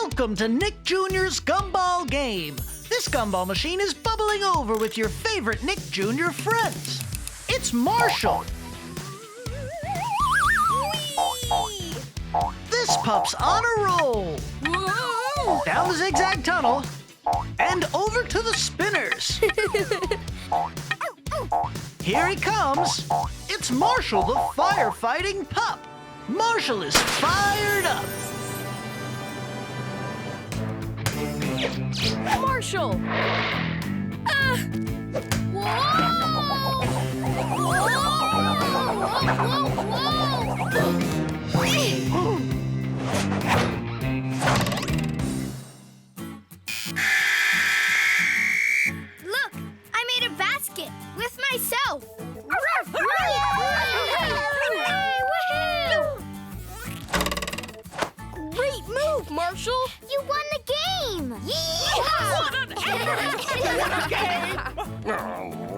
Welcome to Nick Jr.'s Gumball game. This gumball machine is bubbling over with your favorite Nick Jr. friends. It's Marshall. Whee! This pup's on a roll. Whoa! Down the zigzag tunnel and over to the spinners. Here he comes. It's Marshall, the firefighting pup. Marshall is fired up. Marshall! Whoa! Whoa! Look, I made a basket with myself. Great move, Marshall! You won the game!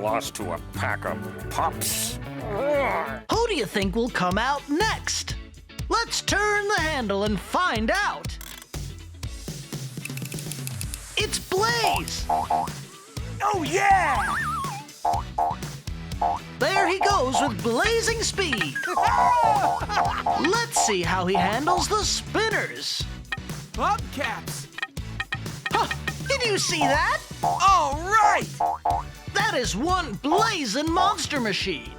Lost to a pack of pups. Who do you think will come out next? Let's turn the handle and find out. It's Blaze. Oh, yeah! There he goes with blazing speed. Let's see how he handles the spinners. Hubcaps! Huh, did you see that? All right! That is one blazing monster machine.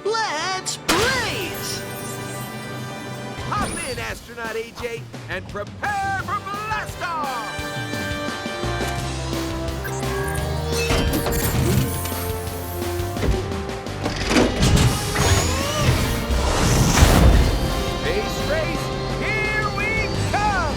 Let's blaze! Hop in, Astronaut AJ, and prepare for blast off! Space race, here we come!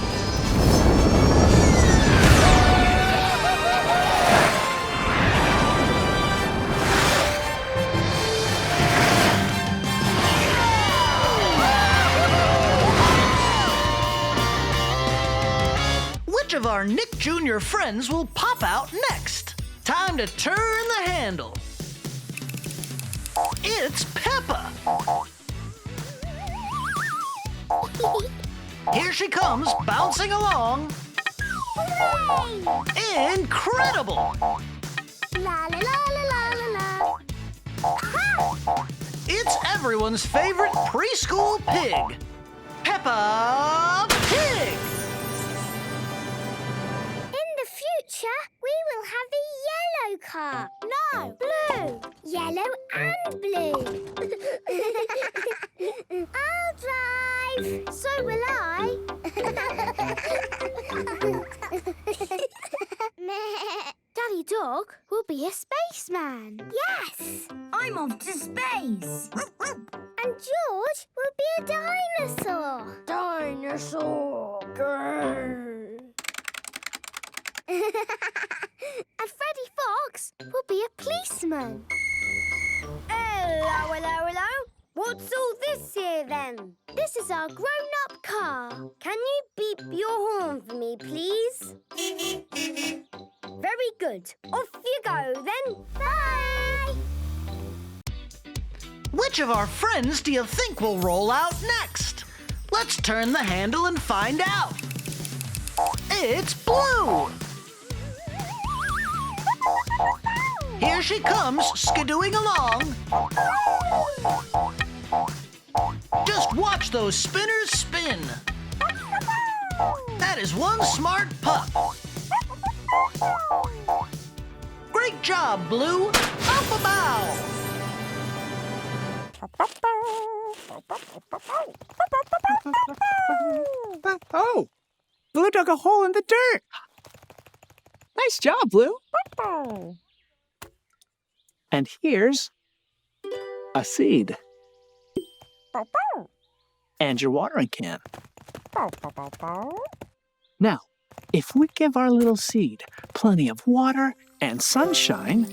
Which of our Nick Jr. friends will pop out next? Time to turn the handle. It's Peppa. Here she comes, bouncing along. Incredible! La la la la la la la. It's everyone's favorite preschool pig, Peppa Pig! In the future, we will have a yellow car. No, blue. Yellow and blue. I'll drive. So will I. Daddy Dog will be a spaceman. Yes. I'm off to space. And George will be a dinosaur. Dinosaur. Grrr. And Freddy Fox will be a policeman. Hello, hello, hello. What's all this here then? This is our grown-up car. Can you beep your horn for me, please? Very good. Off you go then. Bye! Which of our friends do you think will roll out next? Let's turn the handle and find out. It's Blue! Here she comes, skidooing along. Just watch those spinners spin. That is one smart pup. Great job, Blue. Up a bow. Oh, Blue dug a hole in the dirt. Nice job, Blue. And here's a seed. And your watering can. Now, if we give our little seed plenty of water and sunshine,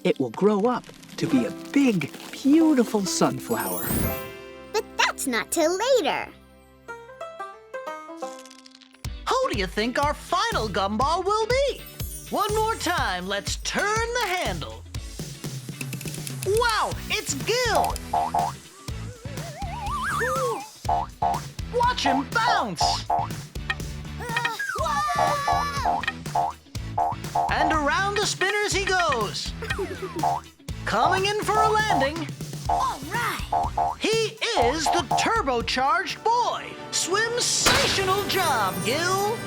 it will grow up to be a big, beautiful sunflower. But that's not till later. Who do you think our final gumball will be? One more time, let's turn the handle. Wow, it's Gil! Watch him bounce! Coming in for a landing. All right. He is the turbocharged boy. Swim-sational job, Gil.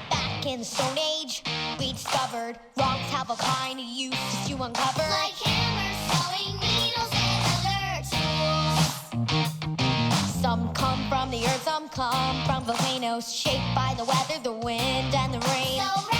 Back in the Stone Age, we discovered wrongs have a kind of use to uncover. Like hammers, sewing needles, and alert tools. Some come from the earth, some come from volcanoes, shaped by the weather, the wind, and the rain. So